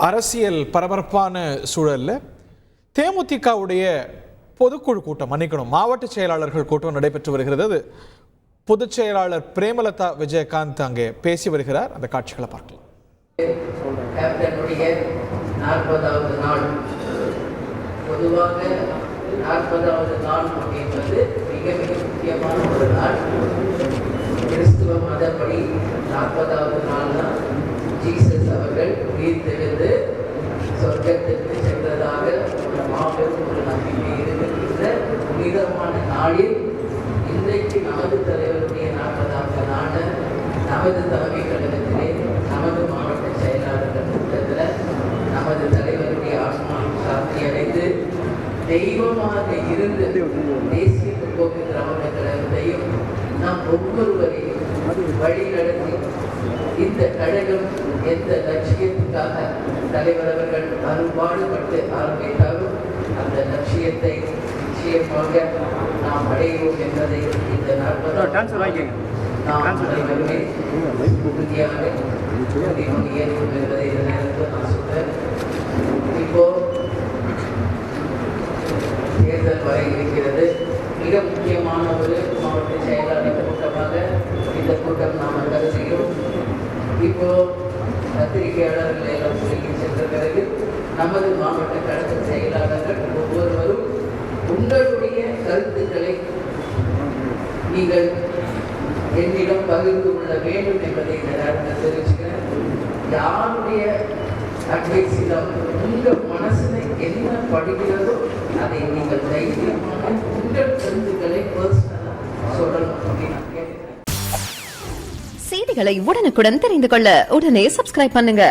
அரசியல் பரபரப்பான சூழலில் தேமுதிகவுடைய பொதுக்குழு கூட்டம், மன்னிக்கணும், மாவட்ட செயலாளர்கள் கூட்டம் நடைபெற்று வருகிறது. அது பொதுச் செயலாளர் பிரேமலதா விஜயகாந்த் அங்கே பேசி வருகிறார். அந்த காட்சிகளை பார்க்கலாம். 40வது நாள், பொதுவாக 40வது நாள் அப்படின்றது மிக மிக முக்கியமான ஒரு நாள். கிறிஸ்துவ மதப்படி 40வது நாள் தான் ஜீசஸ் அவர்கள் உயிர் தெழுந்து சொர்க்கத்திற்கு சென்றதாக ஒரு மாபெரும் ஒரு நம்பிக்கை இருக்கின்ற புனிதமான நாளில் இன்றைக்கு நமது தலைவருடைய 40வது நாள் நமது தலைமை கழகத்திலே நமது மாவட்ட செயலாளர்கள் கூட்டத்தில் நமது தலைவருடைய ஆத்மா சாந்தி அடைந்து தெய்வமாக இருந்து தேசிய முற்போக்கு திராவிட கழகத்தையும் நாம் ஒவ்வொருவரையும் வழி நடத்தி இந்த கழகம் எந்த லட்சியத்துக்காக தலைவர் அவர்கள் அரும்பாடுபட்டு ஆரம்பித்தாலும் அந்த லட்சியத்தை நிச்சயமாக நாம் அடைவோம் என்பதை இந்த 40 நாம் அனைவருமே உறுதியாக ஏற்படும் என்பதை இந்த நேரத்தில் நான் சொல்றேன். இப்போ தேர்தல் வரை இருக்கிறது. மிக முக்கியமான ஒரு மாவட்ட செயலாளர் கூட்டமாக இந்த கூட்டம் நாம் கருதுகிறோம். இப்போ பத்திரிகையாளர்கள் எல்லாம் சொல்லி சென்ற பிறகு நமது மாவட்ட கழக செயலாளர்கள் ஒவ்வொருவரும் உங்களுடைய கருத்துக்களை நீங்கள் என்னிடம் பகிர்ந்து கொள்ள வேண்டும் என்பதை இந்த நேரத்தில் தெரிவிச்சுக்கிறேன். யாருடைய அட்வைஸிடம் உங்கள் மனசுல என்ன படுகிறதோ அதை நீங்கள் தைரியமாக உங்கள் கருத்துக்களை பர்சனலாக சொல்லணும் அப்படின்னு நான் கேட்கிறேன். செய்திகளை உடனுக்குடன் தெரிந்து கொள்ள உடனே சப்ஸ்கிரைப் பண்ணுங்க.